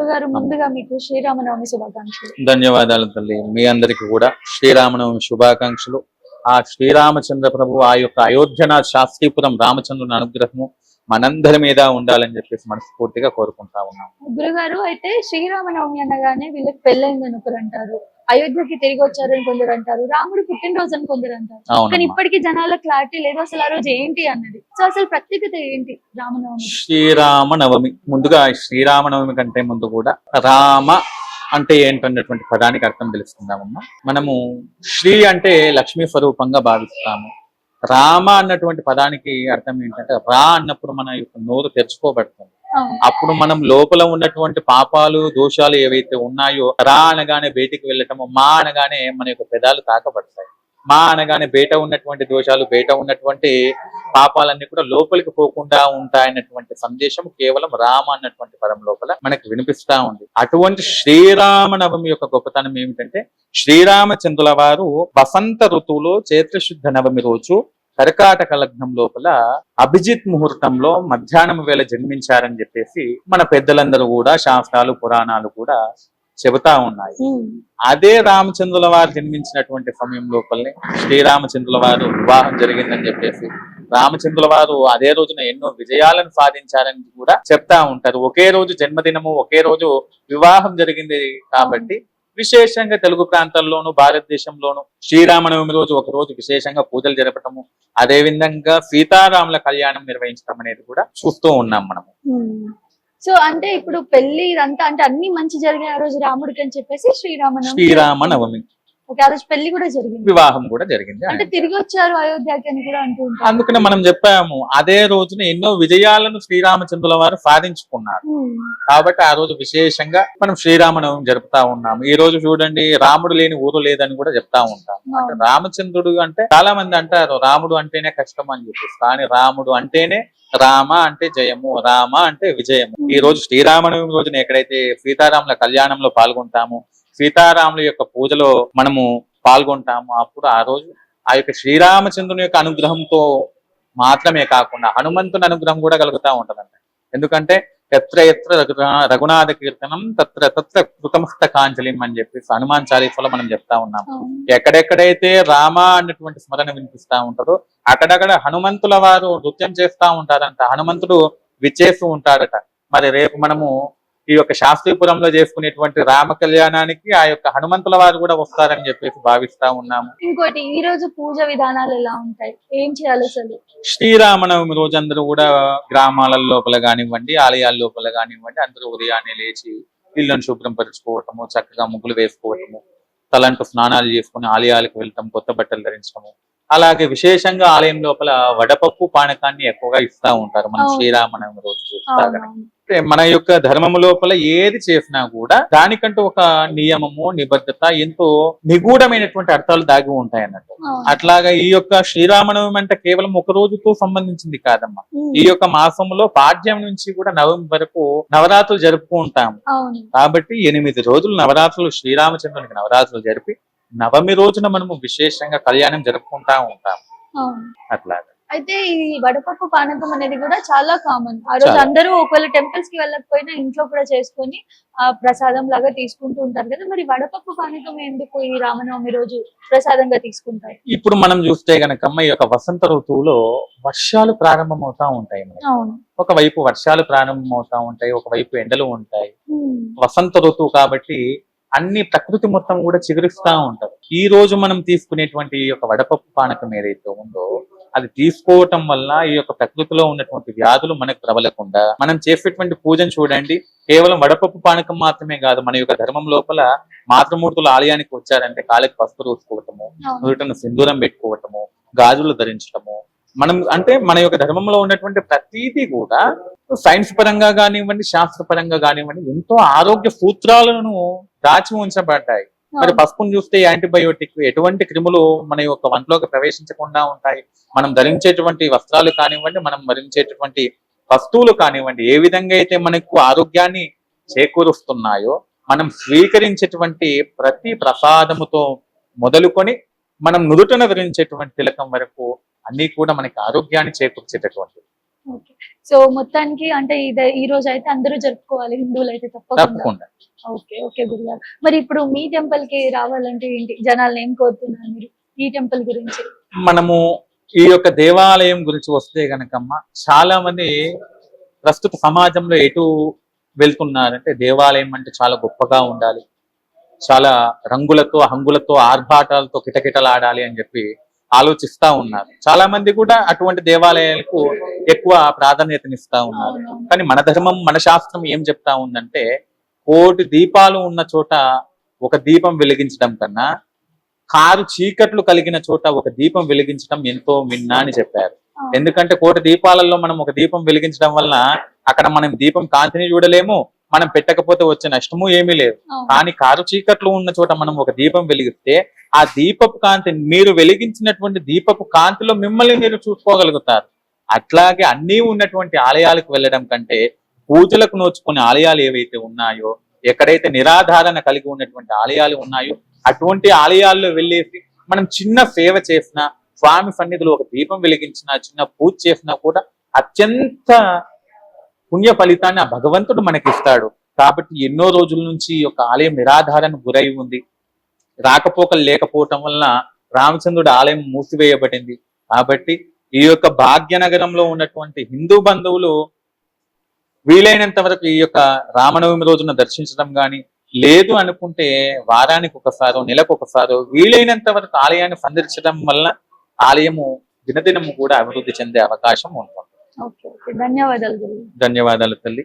గురుగారు ముందుగా మీకు శ్రీరామనవమి శుభాకాంక్షలు. ధన్యవాదాలు తల్లి. మీ అందరికి కూడా శ్రీరామనవమి శుభాకాంక్షలు. ఆ శ్రీరామచంద్ర ప్రభు ఆ యొక్క అయోధ్యనాథ్ శాస్త్రీపురం రామచంద్రుని అనుగ్రహము మనందరి మీద ఉండాలని చెప్పేసి మనస్ఫూర్తిగా కోరుకుంటా ఉన్నాం. గురుగారు అయితే శ్రీరామనవమి అనగానే వీళ్ళకి పెళ్ళైందని ఒకరు అంటారు, అయోధ్యకి తిరిగి వచ్చారని కొందరు అంటారు, రాముడు పుట్టినరోజు అని కొందరు అంటారు. కానీ ఇప్పటికీ జనాల క్లారిటీ లేదు అసలు ఆ రోజు ఏంటి అన్నది. సో అసలు ప్రత్యేకత ఏంటి రామనవమి? శ్రీరామనవమి ముందుగా శ్రీరామనవమి కంటే ముందు కూడా రామ అంటే ఏంటన్నటువంటి పదానికి అర్థం తెలుసుకుందామమ్మా. మనము శ్రీ అంటే లక్ష్మీ స్వరూపంగా భావిస్తాము. రామ అన్నటువంటి పదానికి అర్థం ఏంటంటే రా అన్నప్పుడు మన యొక్క నోరు తెరుచుకోబడుతుంది. అప్పుడు మనం లోపల ఉన్నటువంటి పాపాలు దోషాలు ఏవైతే ఉన్నాయో రా అనగానే బయటికి వెళ్ళటము, మా అనగానే మన యొక్క పెదాలు తాకబడతాయి. మా అనగానే బయట ఉన్నటువంటి దోషాలు బయట ఉన్నటువంటి పాపాలన్నీ కూడా లోపలికి పోకుండా ఉంటాయన్నటువంటి సందేశం కేవలం రామ అన్నటువంటి పదం లోపల మనకి వినిపిస్తా ఉంది. అటువంటి శ్రీరామనవమి యొక్క గొప్పతనం ఏమిటంటే శ్రీరామచంద్రుల వారు వసంత ఋతువులో చైత్రశుద్ధ నవమి రోజు కర్కాటక లగ్నం లోపల అభిజిత్ ముహూర్తంలో మధ్యాహ్నం వేళ జన్మించారని చెప్పేసి మన పెద్దలందరూ కూడా శాస్త్రాలు పురాణాలు కూడా చెబుతా ఉన్నాయి. అదే రామచంద్రుల వారు జన్మించినటువంటి సమయం లోపలనే శ్రీరామచంద్రుల వారు వివాహం జరిగిందని చెప్పేసి రామచంద్రుల వారు అదే రోజున ఎన్నో విజయాలను సాధించారని కూడా చెప్తా ఉంటారు. ఒకే రోజు జన్మదినము ఒకే రోజు వివాహం జరిగింది కాబట్టి విశేషంగా తెలుగు ప్రాంతాల్లోనూ భారతదేశంలోనూ శ్రీరామనవమి రోజు ఒక రోజు విశేషంగా పూజలు జరపటము, అదే విధంగా సీతారాముల కళ్యాణం నిర్వహించడం అనేది కూడా చూస్తూ ఉన్నాం మనము. సో అంటే ఇప్పుడు పెళ్లి ఇదంతా అంటే అన్ని మంచి జరిగిన ఆ రోజు రాముడికి అని చెప్పేసి శ్రీరామనవమి ఆ రోజు పెళ్లి కూడా జరిగింది, వివాహం కూడా జరిగింది. అంటే తిరిగి వచ్చారు అయోధ్యకి అని కూడా అంటూ ఉంటారు. అందుకనే మనం చెప్పాము అదే రోజున ఎన్నో విజయాలను శ్రీరామచంద్రుల వారు సాధించుకున్నారు కాబట్టి ఆ రోజు విశేషంగా మనం శ్రీరామనవమి జరుపుతా ఉన్నాము. ఈ రోజు చూడండి రాముడు లేని ఊరు లేదని కూడా చెప్తా ఉంటాం. అంటే రామచంద్రుడు అంటే చాలా మంది అంటారు రాముడు అంటేనే కష్టం అని చెప్పేసి, కానీ రాముడు అంటేనే రామ అంటే జయము, రామ అంటే విజయము. ఈ రోజు శ్రీరామనవమి రోజున ఎక్కడైతే సీతారాముల కళ్యాణంలో పాల్గొంటాము, సీతారాముల యొక్క పూజలో మనము పాల్గొంటాము, అప్పుడు ఆ రోజు ఆ యొక్క శ్రీరామచంద్రుని యొక్క అనుగ్రహంతో మాత్రమే కాకుండా హనుమంతుని అనుగ్రహం కూడా కలుగుతూ ఉంటదంట. ఎందుకంటే ఎత్ర ఎత్ర రఘునాథ కీర్తనం తత్ర తత్ర కృతమస్తకాంజలిం అని చెప్పేసి హనుమాన్ చాలీసాలో మనం చెప్తా ఉన్నాం. ఎక్కడెక్కడైతే రామ అన్నటువంటి స్మరణ వినిపిస్తా ఉంటుందో అక్కడక్కడ హనుమంతుల వారు నృత్యం చేస్తా ఉంటారంట, హనుమంతుడు విచ్చేస్తూ ఉంటాడట. మరి రేపు మనము ఈ యొక్క శాస్త్రీపురంలో చేసుకునేటువంటి రామ కళ్యాణానికి ఆ యొక్క హనుమంతుల వారు కూడా వస్తారని చెప్పేసి భావిస్తా ఉన్నాము. ఇంకోటి ఈ రోజు పూజ విధానాలు ఎలా ఉంటాయి, ఏం చేయాలి అసలు? శ్రీరామనవమి రోజు అందరూ కూడా గ్రామాల లోపల కానివ్వండి ఆలయాల లోపల కానివ్వండి అందరూ ఉదయాన్నే లేచి ఇళ్ళను శుభ్రం పరుచుకోవటము, చక్కగా ముగ్గులు వేసుకోవటము, తలంటు స్నానాలు చేసుకుని ఆలయాలకు వెళ్ళటం, కొత్త బట్టలు ధరించడము, అలాగే విశేషంగా ఆలయం లోపల వడపప్పు పానకాన్ని ఎక్కువగా ఇస్తా ఉంటారు మనం శ్రీరామనవమి రోజు చూస్తాగా. మన యొక్క ధర్మము లోపల ఏది చేసినా కూడా దానికంటూ ఒక నియమము నిబద్ధత ఎంతో నిగూఢమైనటువంటి అర్థాలు దాగి ఉంటాయి అన్నట్టు. అట్లాగా ఈ యొక్క శ్రీరామనవమి అంటే కేవలం ఒక రోజుతో సంబంధించింది కాదమ్మా. ఈ యొక్క మాసంలో పాడ్యం నుంచి కూడా నవమి వరకు నవరాత్రులు జరుపుకుంటాము కాబట్టి 8 రోజులు నవరాత్రులు శ్రీరామచంద్రునికి నవరాత్రులు జరిపి నవమి రోజున మనము విశేషంగా కళ్యాణం జరుపుకుంటా ఉంటాము. అట్లాగా అయితే ఈ వడపప్పు పానకం అనేది కూడా చాలా కామన్. ఆ రోజు అందరూ ఒకవేళ టెంపుల్స్ కి వెళ్ళకపోయినా ఇంట్లో కూడా చేసుకొని ఆ ప్రసాదం లాగా తీసుకుంటూ ఉంటారు కదా. మరి వడపప్పు పానకం ఎందుకు ఈ రామనవమి రోజు ప్రసాదంగా తీసుకుంటారు? ఇప్పుడు మనం చూస్తే గనక ఈ యొక్క వసంత ఋతువులో వర్షాలు ప్రారంభమవుతా ఉంటాయి. ఒకవైపు వర్షాలు ప్రారంభమవుతా ఉంటాయి, ఒకవైపు ఎండలు ఉంటాయి. వసంత ఋతువు కాబట్టి అన్ని ప్రకృతి మొత్తం కూడా చిగురిస్తా ఉంటారు. ఈ రోజు మనం తీసుకునేటువంటి ఈ యొక్క వడపప్పు పానకం ఏదైతే ఉందో అది తీసుకోవటం వల్ల ఈ యొక్క ప్రకృతిలో ఉన్నటువంటి వ్యాధులు మనకు ప్రబలకుండా మనం చేసేటువంటి పూజను చూడండి. కేవలం వడపప్పు పానకం మాత్రమే కాదు, మన యొక్క ధర్మం లోపల మాతృమూర్తులు ఆలయానికి వచ్చారంటే కాళ్ళకి పసుపు రోసుకోవటము, నుదుటను సింధూరం పెట్టుకోవటము, గాజులు ధరించటము, మనం అంటే మన యొక్క ధర్మంలో ఉన్నటువంటి ప్రతిదీ కూడా సైన్స్ పరంగా కానివ్వండి శాస్త్ర పరంగా కానివ్వండి ఎంతో ఆరోగ్య సూత్రాలను దాచి ఉంచబడ్డాయి. మరి పసుపును చూస్తే యాంటీబయోటిక్ ఎటువంటి క్రిములు మన యొక్క వంటలోకి ప్రవేశించకుండా ఉంటాయి. మనం ధరించేటువంటి వస్త్రాలు కానివ్వండి, మనం ధరించేటువంటి వస్తువులు కానివ్వండి ఏ విధంగా అయితే మనకు ఆరోగ్యాన్ని చేకూరుస్తున్నాయో మనం స్వీకరించేటువంటి ప్రతి ప్రసాదముతో మొదలుకొని మనం నుదుటన ధరించేటువంటి తిలకం వరకు అన్ని కూడా మనకి ఆరోగ్యాన్ని చేకూర్చేటటువంటివి. ఓకే. సో మొత్తానికి అంటే ఈ రోజు అయితే అందరూ జరుపుకోవాలి, హిందువులు అయితే తప్పకుండా. తప్పకుండా. ఓకే ఓకే గురుగారు. మరి ఇప్పుడు మీ టెంపుల్ కి రావాలంటే ఏంటి, జనాలను ఏం కోరుతున్నారు మీరు ఈ టెంపుల్ గురించి? మనము ఈ యొక్క దేవాలయం గురించి వస్తే గనకమ్మ, చాలా మంది ప్రస్తుత సమాజంలో ఎటు వెళ్తున్నారంటే దేవాలయం అంటే చాలా గొప్పగా ఉండాలి, చాలా రంగులతో హంగులతో ఆర్భాటాలతో కిటకిటలాడాలి అని చెప్పి ఆలోచిస్తా ఉన్నారు. చాలా మంది కూడా అటువంటి దేవాలయాలకు ఎక్కువ ప్రాధాన్యతనిస్తా ఉన్నారు. కానీ మన ధర్మం, మన శాస్త్రం ఏం చెప్తా ఉందంటే, కోటి దీపాలు ఉన్న చోట ఒక దీపం వెలిగించడం కన్నా కారు చీకట్లు కలిగిన చోట ఒక దీపం వెలిగించడం ఎంతో మిన్నా అని చెప్పారు. ఎందుకంటే కోటి దీపాలలో మనం ఒక దీపం వెలిగించడం వలన అక్కడ మనం దీపం కాంతిని చూడలేము, మనం పెట్టకపోతే వచ్చే నష్టము ఏమీ లేదు. కానీ కారు చీకట్లు ఉన్న చోట మనం ఒక దీపం వెలిగిస్తే ఆ దీపపు కాంతి, మీరు వెలిగించినటువంటి దీపపు కాంతిలో మిమ్మల్ని మీరు చూసుకోగలుగుతారు. అట్లాగే అన్నీ ఉన్నటువంటి ఆలయాలకు వెళ్ళడం కంటే పూజలకు నోచుకునే ఆలయాలు ఏవైతే ఉన్నాయో, ఎక్కడైతే నిరాధారణ కలిగి ఉన్నటువంటి ఆలయాలు ఉన్నాయో అటువంటి ఆలయాల్లో వెళ్ళేసి మనం చిన్న సేవ చేసినా, స్వామి సన్నిధిలో ఒక దీపం వెలిగించినా, చిన్న పూజ చేసినా కూడా అత్యంత పుణ్య ఫలితాన్ని ఆ భగవంతుడు మనకిస్తాడు. కాబట్టి ఎన్నో రోజుల నుంచి ఈ యొక్క ఆలయం నిరాధారణ గురై ఉంది. రాకపోకలు లేకపోవటం వలన రామచంద్రుడి ఆలయం మూసివేయబడింది. కాబట్టి ఈ యొక్క భాగ్యనగరంలో ఉన్నటువంటి హిందూ బంధువులు వీలైనంత వరకు ఈ యొక్క రామనవమి రోజున దర్శించడం గాని, లేదు అనుకుంటే వారానికి ఒకసారో నెలకు ఒకసారో వీలైనంత వరకు ఆలయాన్ని సందర్శించడం వల్ల ఆలయము దినదినము కూడా అభివృద్ధి చెందే అవకాశం ఉంటుంది. ధన్యవాదాలు గురువు. ధన్యవాదాలు తల్లి.